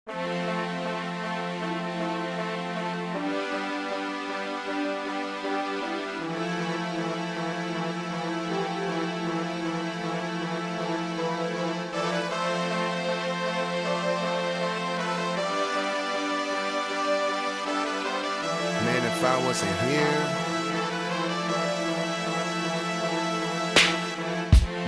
Man, if I wasn't here,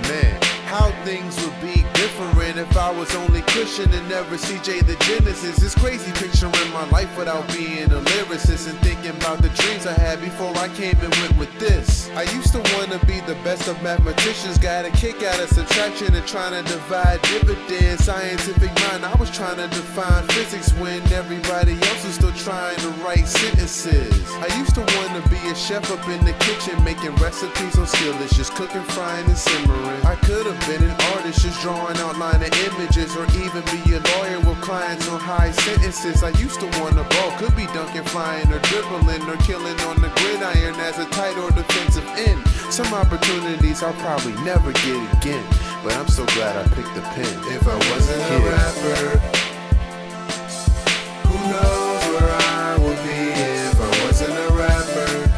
man, how things would be different if I was only Christian and never CJ the Genesis. It's crazy picturing my life without being a lyricist and thinking about the dreams I had before I came and went with this. I used to want to be the best of mathematicians, got a kick out of subtraction and trying to divide dividends. Scientific mind, I was trying to define physics when everybody else was still trying to write sentences. I used to want to be a chef up in the kitchen, making recipes on skillets, just cooking, frying, and simmering. I could have been an artist, just drawing outline of images, or even be a lawyer with clients on high sentences. I used to want to ball, could be dunking, flying, or dribbling, or killing on the gridiron as a tight or defensive end. Some opportunities I'll probably never get again, but I'm so glad I picked the pen. If I wasn't a rapper, who knows where I would be if I wasn't a rapper?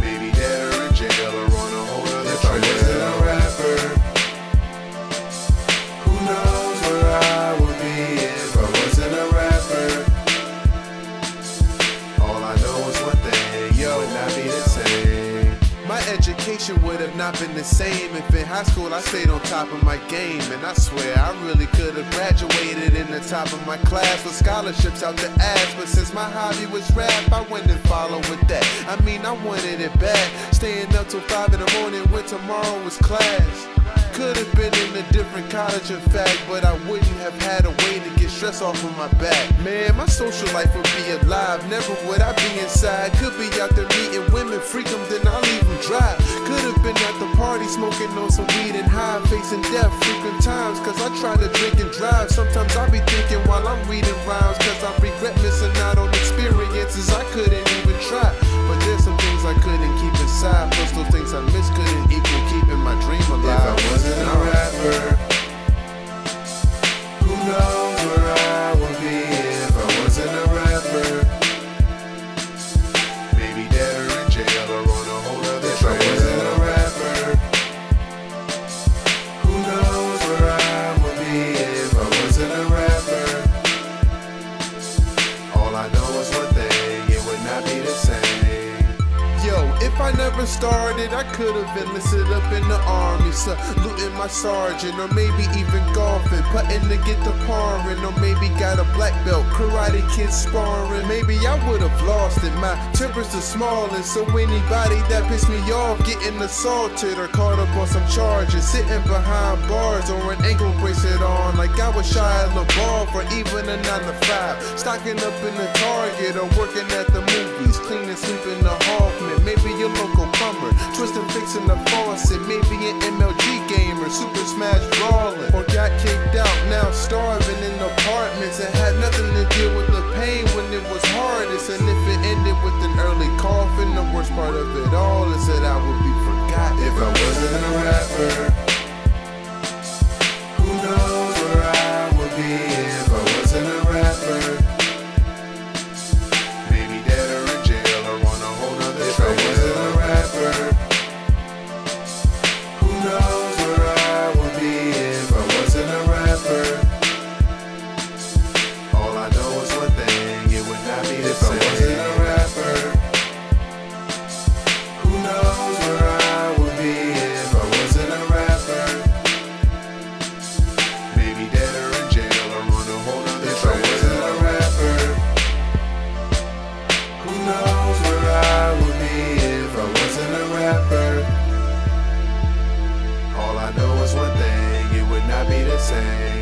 Maybe dead or in jail or on a whole other track. If I wasn't a rapper, who knows where I would be if I wasn't a rapper? All I know is one thing, yo, would not be the same. My education would have not been the same if in high school I stayed on top of my game. And I swear I really could have graduated in the top of my class with scholarships out the ass. But since my hobby was rap, I went and followed with that. I mean, I wanted it bad, staying up till 5 in the morning when tomorrow was class. Could have been in a different college, in fact, but I wouldn't have had a way to get stress off of my back. Man, my social life would be alive, never would I be inside. Could be out there meeting women, freak them, then I'll leave them dry. Could have been at the party, smoking on some weed and high, facing death frequent times, cause I try to drink and drive. Sometimes I be thinking while I'm reading rhymes, cause I regret missing out on experiences I couldn't even try. But there's some things I couldn't keep inside, plus those things I miss couldn't equal keeping my dream alive. If I wasn't a rapper, who knows where I would be if I wasn't a rapper? Maybe dead or in jail or on a whole other track. If I wasn't a rapper, who knows where I would be if I wasn't a rapper? All I know is one thing, it would not be the same. Yo, if I never started, I could have enlisted up in the army, saluting my sergeant, or maybe even golfing, putting to get the parring, or maybe got a black belt, karate kid sparring. Maybe I would have lost it, my temper's the smallest, so anybody that pissed me off getting assaulted or caught up on some charges, sitting behind bars or an ankle bracelet on, like I was Shia LaBeouf, or even a 9 to 5, stocking up in the Target or working at the movies, cleaning, sweeping the Hoffman. Maybe your local plumber, twisting, fixing the faucet. Maybe an MLG gamer, Super Smash brawling, or got kicked out, now starving in apartments and had nothing to deal with the pain when it was hardest. And if it ended with an early coffin, the worst part of it all is that I would be forgotten. If I wasn't a rapper, who knows where I would be if I wasn't a rapper? Maybe dead or in jail or on a whole other track. If I wasn't a rapper, who knows where I would be if I wasn't a rapper? All I know is one thing, it would not be the same. If I wasn't a rapper, who knows where I would be if I wasn't a rapper? Maybe dead or in jail or on a whole other track. If I wasn't a rapper, who knows where I would be if I wasn't a rapper? All I know is one thing, it would not be the same.